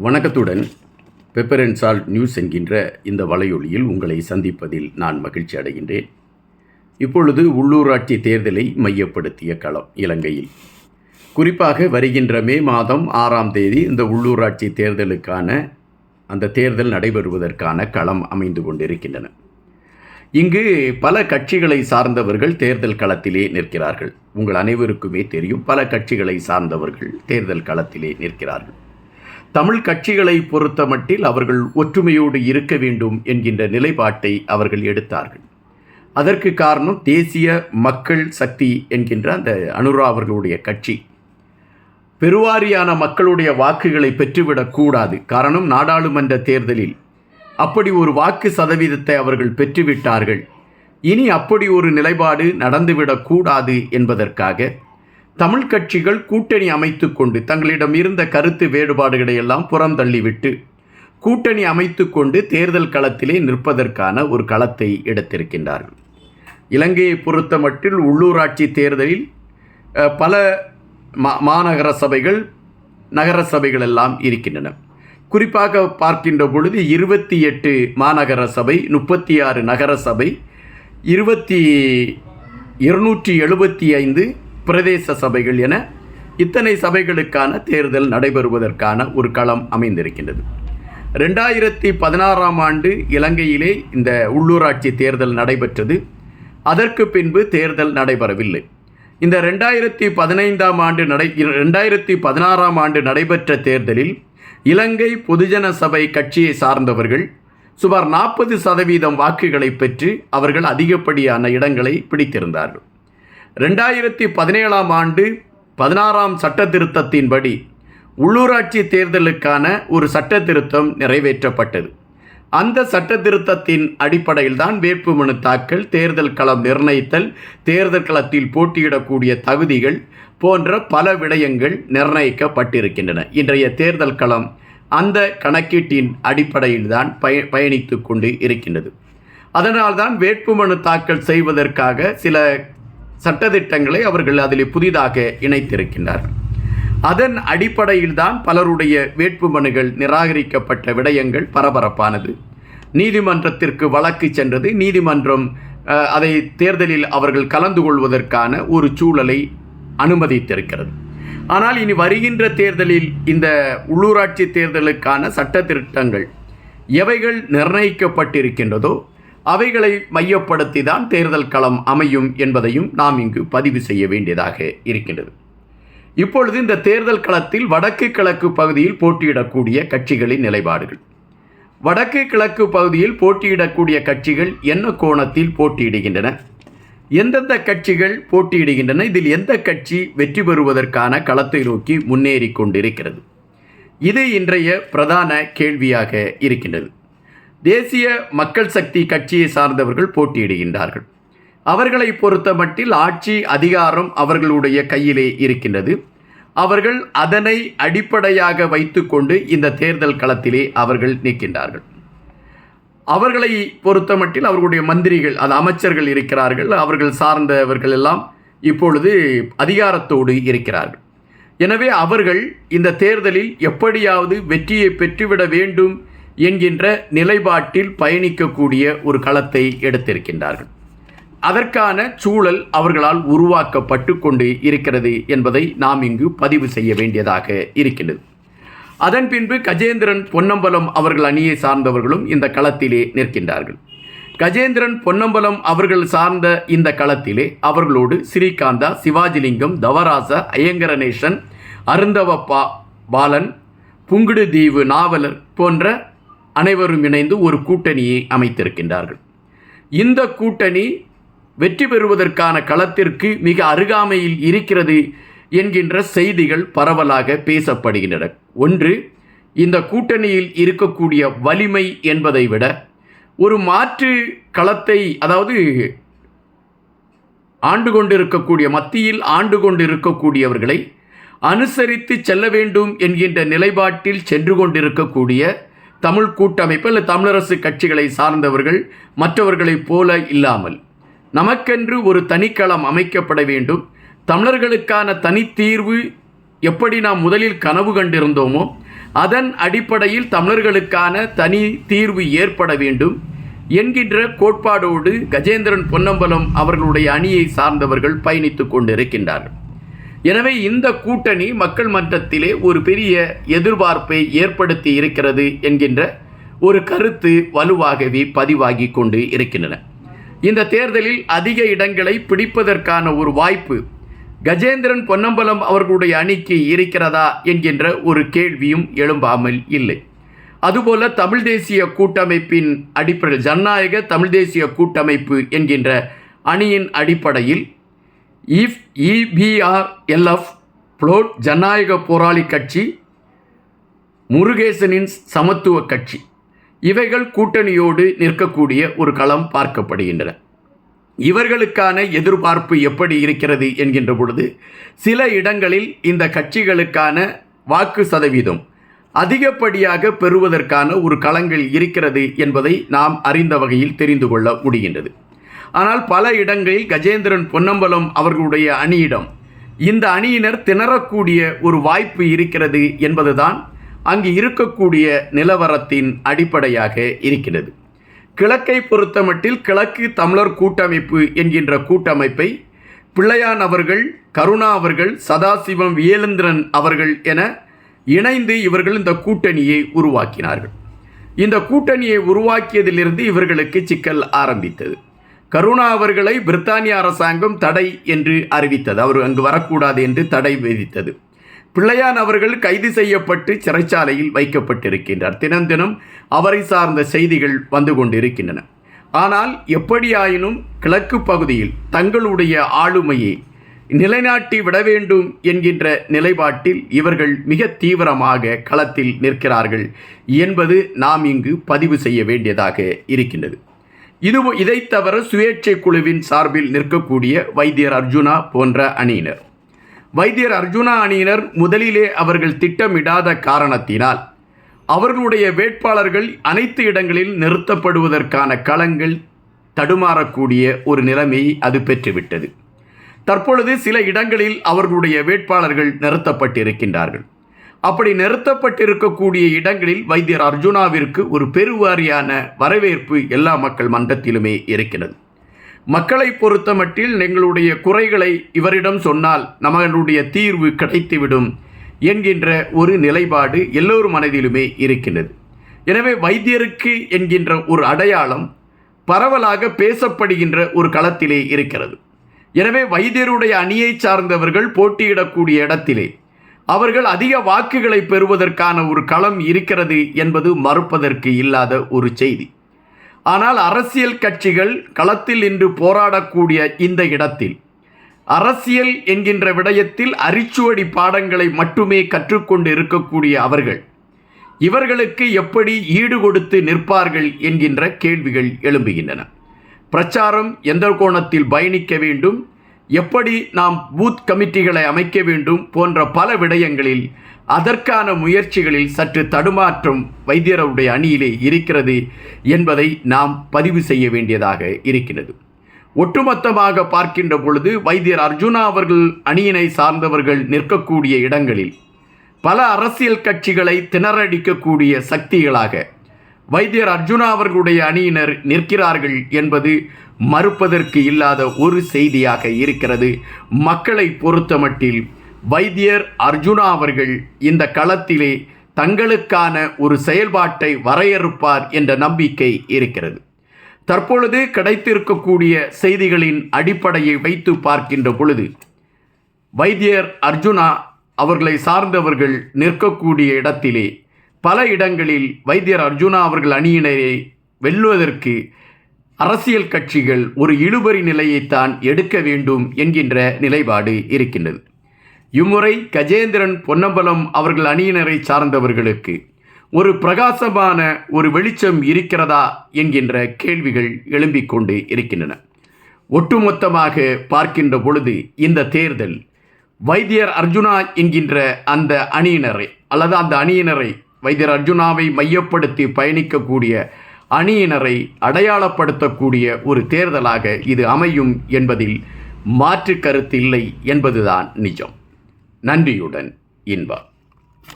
வணக்கத்துடன் pepper and salt news என்கின்ற இந்த வலையொலியில் உங்களை சந்திப்பதில் நான் மகிழ்ச்சி அடைகின்றேன். இப்பொழுது உள்ளூராட்சி தேர்தலை மையப்படுத்திய களம் இலங்கையில், குறிப்பாக வருகின்ற மே மாதம் 6ஆம் தேதி இந்த உள்ளூராட்சி தேர்தலுக்கான அந்த தேர்தல் நடைபெறுவதற்கான களம் அமைந்து கொண்டிருக்கின்றன. இங்கு பல கட்சிகளை சார்ந்தவர்கள் தேர்தல் களத்திலே நிற்கிறார்கள். உங்கள் அனைவருக்குமே தெரியும், பல கட்சிகளை சார்ந்தவர்கள் தேர்தல் களத்திலே நிற்கிறார்கள். தமிழ் கட்சிகளை பொறுத்த மட்டில் அவர்கள் ஒற்றுமையோடு இருக்க வேண்டும் என்கின்ற நிலைப்பாட்டை அவர்கள் எடுத்தார்கள். அதற்கு காரணம் தேசிய மக்கள் சக்தி என்கின்ற அந்த அனுரா அவர்களுடைய கட்சி பெருவாரியான மக்களுடைய வாக்குகளை பெற்றுவிடக்கூடாது. காரணம், நாடாளுமன்ற தேர்தலில் அப்படி ஒரு வாக்கு சதவீதத்தை அவர்கள் பெற்றுவிட்டார்கள். இனி அப்படி ஒரு நிலைப்பாடு நடந்துவிடக்கூடாது என்பதற்காக தமிழ் கட்சிகள் கூட்டணி அமைத்து கொண்டு தங்களிடம் இருந்த கருத்து வேறுபாடுகளை எல்லாம் புறம் தள்ளிவிட்டு கூட்டணி அமைத்து கொண்டு தேர்தல் களத்திலே நிற்பதற்கான ஒரு களத்தை எடுத்திருக்கின்றார்கள். இலங்கையை பொறுத்த மட்டில் உள்ளூராட்சி தேர்தலில் பல மாநகர சபைகள், நகர சபைகள் எல்லாம் இருக்கின்றன. குறிப்பாக பார்க்கின்ற பொழுது 28 மாநகர சபை, 36 நகர சபை, 275 பிரதேச சபைகள் என இத்தனை சபைகளுக்கான தேர்தல் நடைபெறுவதற்கான ஒரு களம் அமைந்திருக்கின்றது. 2016ஆம் ஆண்டு இலங்கையிலே இந்த உள்ளூராட்சி தேர்தல் நடைபெற்றது. அதற்கு பின்பு தேர்தல் நடைபெறவில்லை. இந்த 2016ஆம் ஆண்டு நடைபெற்ற தேர்தலில் இலங்கை பொதுஜன சபை கட்சியை சார்ந்தவர்கள் சுமார் 40% வாக்குகளை பெற்று அவர்கள் அதிகப்படியான இடங்களை பிடித்திருந்தார்கள். 2017ஆம் ஆண்டு 16ஆம் சட்ட திருத்தத்தின்படி உள்ளூராட்சி தேர்தலுக்கான ஒரு சட்ட திருத்தம் நிறைவேற்றப்பட்டது. அந்த சட்ட திருத்தத்தின் அடிப்படையில் தான் வேட்புமனு தாக்கல், தேர்தல் களம் நிர்ணயித்தல், தேர்தல் களத்தில் போட்டியிடக்கூடிய தகுதிகள் போன்ற பல விடயங்கள் நிர்ணயிக்கப்பட்டிருக்கின்றன. இன்றைய தேர்தல் களம் அந்த கணக்கீட்டின் அடிப்படையில் தான் பயணித்து கொண்டு இருக்கின்றது. அதனால்தான் வேட்புமனு தாக்கல் செய்வதற்காக சில சட்டத்திட்டங்களை அவர்கள் அதில் புதிதாக இணைத்திருக்கின்றார்கள். அதன் அடிப்படையில் தான் பலருடைய வேட்புமனுகள் நிராகரிக்கப்பட்ட விடயங்கள் பரபரப்பானது. நீதிமன்றத்திற்கு வழக்கு சென்றது. நீதிமன்றம் அதை தேர்தலில் அவர்கள் கலந்து கொள்வதற்கான ஒரு சூழலை அனுமதித்திருக்கிறது. ஆனால் இனி வருகின்ற தேர்தலில் இந்த உள்ளூராட்சி தேர்தலுக்கான சட்ட திருத்தங்கள் எவைகள் நிர்ணயிக்கப்பட்டிருக்கின்றதோ அவைகளை மையப்படுத்தி தான் தேர்தல் களம் அமையும் என்பதையும் நாம் இங்கு பதிவு செய்ய வேண்டியதாக இருக்கின்றது. இப்பொழுது இந்த தேர்தல் களத்தில் வடக்கு கிழக்கு பகுதியில் போட்டியிடக்கூடிய கட்சிகளின் நிலைப்பாடுகள். வடக்கு கிழக்கு பகுதியில் போட்டியிடக்கூடிய கட்சிகள் என்ன கோணத்தில் போட்டியிடுகின்றன, எந்தெந்த கட்சிகள் போட்டியிடுகின்றன, இதில் எந்த கட்சி வெற்றி பெறுவதற்கான களத்தை நோக்கி முன்னேறி கொண்டிருக்கிறது, இது இன்றைய பிரதான கேள்வியாக இருக்கின்றது. தேசிய மக்கள் சக்தி கட்சியை சார்ந்தவர்கள் போட்டியிடுகின்றார்கள். அவர்களை பொறுத்த மட்டில் ஆட்சி அதிகாரம் அவர்களுடைய கையிலே இருக்கின்றது. அவர்கள் அதனை அடிப்படையாக வைத்துக்கொண்டு இந்த தேர்தல் களத்திலே அவர்கள் நிற்கின்றார்கள். அவர்களை பொறுத்த மட்டில் அவர்களுடைய மந்திரிகள், அது அமைச்சர்கள் இருக்கிறார்கள். அவர்கள் சார்ந்தவர்கள் எல்லாம் இப்பொழுது அதிகாரத்தோடு இருக்கிறார்கள். எனவே அவர்கள் இந்த தேர்தலில் எப்படியாவது வெற்றியை பெற்றுவிட வேண்டும் என்கின்ற நிலைப்பாட்டில் பயணிக்கக்கூடிய ஒரு களத்தை எடுத்திருக்கின்றார்கள். அதற்கான சூழல் அவர்களால் உருவாக்கப்பட்டு கொண்டு இருக்கிறது என்பதை நாம் இங்கு பதிவு செய்ய வேண்டியதாக இருக்கின்றது. அதன் பின்பு கஜேந்திரன் பொன்னம்பலம் அவர்கள் அணியை சார்ந்தவர்களும் இந்த களத்திலே நிற்கின்றார்கள். கஜேந்திரன் பொன்னம்பலம் அவர்கள் சார்ந்த இந்த களத்திலே அவர்களோடு ஸ்ரீகாந்தா, சிவாஜிலிங்கம், தவராச, ஐயங்கரநேசன், அருந்தவப்பா பாலன், புங்குடுதீவு நாவலர் போன்ற அனைவரும் இணைந்து ஒரு கூட்டணியை அமைத்திருக்கின்றார்கள். இந்த கூட்டணி வெற்றி பெறுவதற்கான களத்திற்கு மிக அருகாமையில் இருக்கிறது என்கின்ற செய்திகள் பரவலாக பேசப்படுகின்றன. ஒன்று, இந்த கூட்டணியில் இருக்கக்கூடிய வலிமை என்பதை விட ஒரு மாற்று களத்தை, அதாவது ஆண்டு கொண்டிருக்கக்கூடிய மத்தியில் ஆண்டு கொண்டிருக்கக்கூடியவர்களை அனுசரித்து செல்ல வேண்டும் என்கின்ற நிலைப்பாட்டில் சென்று கொண்டிருக்கக்கூடிய தமிழ் கூட்டமைப்பு அல்லது தமிழரசு கட்சிகளை சார்ந்தவர்கள் மற்றவர்களைப் போல இல்லாமல் நமக்கென்று ஒரு தனிக்களம் அமைக்கப்பட வேண்டும், தமிழர்களுக்கான தனித்தீர்வு எப்படி நாம் முதலில் கனவு கண்டிருந்தோமோ அதன் அடிப்படையில் தமிழர்களுக்கான தனி தீர்வு ஏற்பட வேண்டும் என்கின்ற கோட்பாடோடு கஜேந்திரன் பொன்னம்பலம் அவர்களுடைய அணியை சார்ந்தவர்கள் பயணித்துக் கொண்டிருக்கின்றார்கள். எனவே இந்த கூட்டணி மக்கள் மன்றத்திலே ஒரு பெரிய எதிர்பார்ப்பை ஏற்படுத்தி இருக்கிறது என்கின்ற ஒரு கருத்து வலுவாகவே பதிவாகி கொண்டு இருக்கின்றன. இந்த தேர்தலில் அதிக இடங்களை பிடிப்பதற்கான ஒரு வாய்ப்பு கஜேந்திரன் பொன்னம்பலம் அவர்களுடைய அணிக்கு இருக்கிறதா என்கின்ற ஒரு கேள்வியும் எழும்பாமல் இல்லை. அதுபோல தமிழ் தேசிய கூட்டமைப்பின் அடிப்படையில் ஜனநாயக தமிழ் தேசிய கூட்டமைப்பு என்கின்ற அணியின் அடிப்படையில் EBRLF புளோட் ஜனநாயக போராளி கட்சி, முருகேசனின் சமத்துவ கட்சி, இவைகள் கூட்டணியோடு நிற்கக்கூடிய ஒரு களம் பார்க்கப்படுகின்றன. இவர்களுக்கான எதிர்பார்ப்பு எப்படி இருக்கிறது என்கின்ற பொழுது சில இடங்களில் இந்த கட்சிகளுக்கான வாக்கு சதவீதம் அதிகப்படியாக பெறுவதற்கான ஒரு களங்கள் இருக்கிறது என்பதை நாம் அறிந்த வகையில் தெரிந்து கொள்ள முடிகின்றது. ஆனால் பல இடங்களில் கஜேந்திரன் பொன்னம்பலம் அவர்களுடைய அணியிடம் இந்த அணியினர் திணறக்கூடிய ஒரு வாய்ப்பு இருக்கிறது என்பதுதான் அங்கு இருக்கக்கூடிய நிலவரத்தின் அடிப்படையாக இருக்கிறது. கிழக்கை பொறுத்தமட்டில் கிழக்கு தமிழர் கூட்டமைப்பு என்கின்ற கூட்டமைப்பை பிள்ளையான் அவர்கள், கருணா அவர்கள், சதாசிவம் வியேலேந்திரன் அவர்கள் என இணைந்து இவர்கள் இந்த கூட்டணியை உருவாக்கினார்கள். இந்த கூட்டணியை உருவாக்கியதிலிருந்து இவர்களுக்கு சிக்கல் ஆரம்பித்தது. கருணா அவர்களை பிரித்தானிய அரசாங்கம் தடை என்று அறிவித்தது. அவர் அங்கு வரக்கூடாது என்று தடை விதித்தது. பிள்ளையான் அவர்கள் கைது செய்யப்பட்டு சிறைச்சாலையில் வைக்கப்பட்டிருக்கின்றார். தினம் தினம் அவரை சார்ந்த செய்திகள் வந்து கொண்டிருக்கின்றன. ஆனால் எப்படியாயினும் கிழக்கு பகுதியில் தங்களுடைய ஆளுமையை நிலைநாட்டி விட வேண்டும் என்கின்ற நிலைப்பாட்டில் இவர்கள் மிக தீவிரமாக களத்தில் நிற்கிறார்கள் என்பது நாம் இங்கு பதிவு செய்ய வேண்டியதாக இருக்கின்றது. இதை தவிர சுயேட்சை குழுவின் சார்பில் நிற்கக்கூடிய வைத்தியர் அர்ஜுனா போன்ற அணியினர், வைத்தியர் அர்ஜுனா அணியினர் முதலிலே அவர்கள் திட்டமிடாத காரணத்தினால் அவர்களுடைய வேட்பாளர்கள் அனைத்து இடங்களில் நிறுத்தப்படுவதற்கான களங்கள் தடுமாறக்கூடிய ஒரு நிலைமையை அது பெற்றுவிட்டது. தற்பொழுது சில இடங்களில் அவர்களுடைய வேட்பாளர்கள் நிறுத்தப்பட்டிருக்கின்றார்கள். அப்படி நிறுத்தப்பட்டிருக்கக்கூடிய இடங்களில் வைத்தியர் அர்ஜுனாவிற்கு ஒரு பெருவாரியான வரவேற்பு எல்லா மக்கள் மன்றத்திலுமே இருக்கிறது. மக்களை பொறுத்தமட்டில் எங்களுடைய குறைகளை இவரிடம் சொன்னால் நம்மளுடைய தீர்வு கிடைத்துவிடும் என்கின்ற ஒரு நிலைப்பாடு எல்லோரும் மனதிலுமே இருக்கின்றது. எனவே வைத்தியருக்கு என்கின்ற ஒரு அடையாளம் பரவலாக பேசப்படுகின்ற ஒரு களத்திலே இருக்கிறது. எனவே வைத்தியருடைய அணியை சார்ந்தவர்கள் போட்டியிடக்கூடிய இடத்திலே அவர்கள் அதிக வாக்குகளை பெறுவதற்கான ஒரு களம் இருக்கிறது என்பது மறுப்பதற்கு இல்லாத ஒரு செய்தி. ஆனால் அரசியல் கட்சிகள் களத்தில் இன்று போராடக்கூடிய இந்த இடத்தில் அரசியல் என்கின்ற விடயத்தில் அரிச்சுவடி பாடங்களை மட்டுமே கற்றுக்கொண்டு இருக்கக்கூடிய அவர்கள் இவர்களுக்கு எப்படி ஈடு கொடுத்து நிற்பார்கள் என்கின்ற கேள்விகள் எழும்புகின்றன. பிரச்சாரம் எந்த கோணத்தில் பயணிக்க வேண்டும், எப்படி நாம் பூத் கமிட்டிகளை அமைக்க வேண்டும் போன்ற பல விடயங்களில் அதற்கான முயற்சிகளில் சற்று தடுமாற்றம் வைத்தியருடைய அணியிலே இருக்கிறது என்பதை நாம் பதிவு செய்ய வேண்டியதாக இருக்கிறது. ஒட்டுமொத்தமாக பார்க்கின்ற பொழுது வைத்தியர் அர்ஜுனா அவர்கள் அணியினை சார்ந்தவர்கள் நிற்கக்கூடிய இடங்களில் பல அரசியல் கட்சிகளை திணறடிக்கக்கூடிய சக்திகளாக வைத்தியர் அர்ஜுனா அவர்களுடைய அணியினர் நிற்கிறார்கள் என்பது மறுப்பதற்கு இல்லாத ஒரு செய்தியாக இருக்கிறது. மக்களை பொறுத்தமட்டில் வைத்தியர் அர்ஜுனா அவர்கள் இந்த களத்திலே தங்களுக்கான ஒரு செயல்பாட்டை வரையறுப்பார் என்ற நம்பிக்கை இருக்கிறது. தற்பொழுது கிடைத்திருக்கக்கூடிய செய்திகளின் அடிப்படையை வைத்து பார்க்கின்ற பொழுது வைத்தியர் அர்ஜுனா அவர்களை சார்ந்தவர்கள் நிற்கக்கூடிய இடத்திலே பல இடங்களில் வைத்தியர் அர்ஜுனா அவர்கள் அணியினரை வெல்லுவதற்கு அரசியல் கட்சிகள் ஒரு இழுபறி நிலையைத்தான் எடுக்க வேண்டும் என்கின்ற நிலைப்பாடு இருக்கின்றது. இம்முறை கஜேந்திரன் பொன்னம்பலம் அவர்கள் அணியினரை சார்ந்தவர்களுக்கு ஒரு பிரகாசமான ஒரு வெளிச்சம் இருக்கிறதா என்கின்ற கேள்விகள் எழும்பிக் கொண்டு இருக்கின்றன. ஒட்டுமொத்தமாக பார்க்கின்ற பொழுது இந்த தேர்தல் வைத்தியர் அர்ஜுனா என்கின்ற அந்த அணியினரை அல்லது அந்த அணியினரை வைத்தியர் அர்ஜுனாவை மையப்படுத்தி பயணிக்கக்கூடிய அணியினரை அடையாளப்படுத்தக்கூடிய ஒரு தேர்தலாக இது அமையும் என்பதில் மாற்று கருத்து இல்லை என்பதுதான் நிஜம். நன்றியுடன் இன்பா.